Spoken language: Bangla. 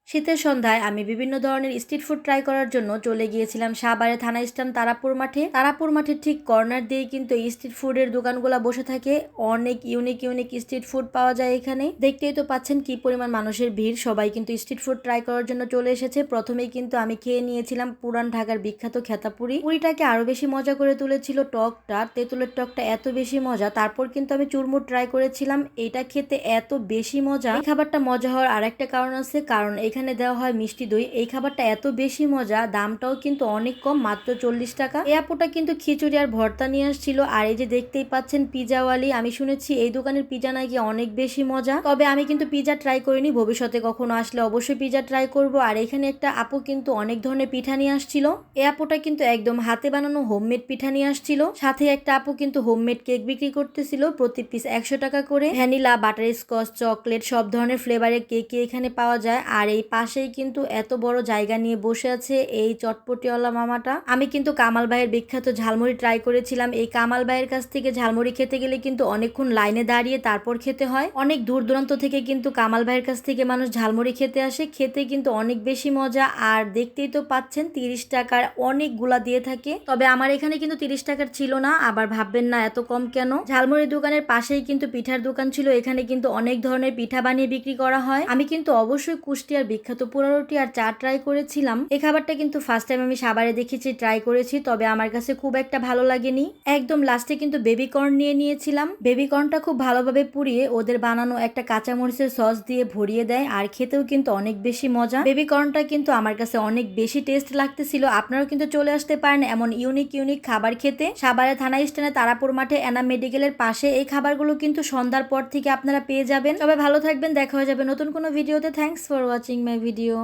শীতের সন্ধ্যায় আমি বিভিন্ন ধরনের স্ট্রিট ফুড ট্রাই করার জন্য চলে গিয়েছিলাম সাভারে থানা স্ট্যান্ড তারাপুর মাঠে। তারাপুর মাঠের ঠিক কর্নার দিয়ে কিন্তু এই স্ট্রিট ফুডের দোকানগুলো বসে থাকে। অনেক ইউনিক ইউনিক স্ট্রিট ফুড পাওয়া যায় এখানে। দেখতেই তো পাচ্ছেন কি পরিমাণ মানুষের ভিড়, সবাই কিন্তু স্ট্রিট ফুড ট্রাই করার জন্য চলে এসেছে। প্রথমেই কিন্তু আমি খেয়ে নিয়েছিলাম পুরান ঢাকার বিখ্যাত খেতাপুরি। পুরিটাকে আরো বেশি মজা করে তুলেছিল টকটা, তেঁতুলের টকটা এত বেশি মজা। তারপর কিন্তু আমি চুরমুর ট্রাই করেছিলাম, এটা খেতে এত বেশি মজা। এই খাবারটা মজা হওয়ার আরেকটা কারণ আছে, কারণ এখানে দেওয়া হয় মিষ্টি দই। এই খাবারটা এত বেশি মজা, দামটাও কিন্তু অনেক কম, মাত্র 40 টাকা। এই আপুটা কিন্তু খিচুড়ি আর ভর্তা নিয়ে আসছিল। আর এই যে দেখতেই পাচ্ছেন পিজাওয়ালি, আমি শুনেছি এই দোকানের পিজা নাকি অনেক বেশি মজা। তবে আমি কিন্তু পিজা ট্রাই করিনি, ভবিষ্যতে কখনো আসলে অবশ্যই পিজা ট্রাই করব। আর এখানে একটা আপু কিন্তু অনেক ধরনের পিঠা নিয়ে আসছিল। এই আপুটা কিন্তু একদম হাতে বানানো হোমমেড পিঠা নিয়ে আসছিল। সাথে একটা আপু কিন্তু হোমমেড কেক বিক্রি করতেছিল, প্রতি পিস 100 টাকা করে। ভ্যানিলা, বাটার স্কচ, চকলেট সব ধরনের ফ্লেভারের কেক এখানে পাওয়া যায়। আর এই পাশেই কিন্তু এত বড় জায়গা নিয়ে বসে আছে এই চটপটিওয়ালা মামাটা। আমি কিন্তু কামাল ভাইয়ের বিখ্যাত ঝালমুড়ি ট্রাই করেছিলাম। এই কামাল ভাইয়ের কাছ থেকে ঝালমুড়ি খেতে গেলে কিন্তু অনেকক্ষণ লাইনে দাঁড়িয়ে তারপর খেতে হয়। অনেক দূর দূরান্ত থেকে কিন্তু কামাল ভাইয়ের কাছ থেকে মানুষ ঝালমুড়ি খেতে আসে। খেতে কিন্তু অনেক বেশি মজা। আর দেখতেই তো পাচ্ছেন 30 টাকার অনেকগুলা দিয়ে থাকে। তবে আমার এখানে কিন্তু 30 টাকার ছিল না, আবার ভাববেন না এত কম কেন। ঝালমুড়ির দোকানের পাশেই কিন্তু পিঠার দোকান ছিল, এখানে কিন্তু অনেক ধরনের পিঠা বানিয়ে বিক্রি করা হয়। আমি কিন্তু অবশ্যই কুষ্টিয়ার বিখ্যাত পোড়া রুটি আর চা ট্রাই করেছিলাম। এই খাবারটা কিন্তু ফার্স্ট টাইম আমি সাভারে দেখেছি, ট্রাই করেছি, তবে আমার কাছে খুব একটা ভালো লাগেনি। একদম লাস্টে কিন্তু বেবি কর্ন নিয়ে নিয়েছিলাম। বেবি কর্নটা খুব ভালোভাবে পুড়িয়ে ওদের বানানো একটা কাঁচামরিচের সস দিয়ে ভরিয়ে দেয়, আর খেতেও কিন্তু অনেক বেশি মজা। বেবি কর্নটা কিন্তু আমার কাছে অনেক বেশি টেস্ট লাগতেছিল। আপনারাও কিন্তু চলে আসতে পারেন এমন ইউনিক ইউনিক খাবার খেতে সাভারে থানা স্ট্যান্ডে তারাপুর মাঠে এনাম মেডিকেলের পাশে। এই খাবারগুলো কিন্তু সন্ধ্যার পর থেকে আপনারা পেয়ে যাবেন। তবে ভালো থাকবেন, দেখা হয়ে যাবে নতুন কোনো ভিডিওতে। Thanks for watching my video.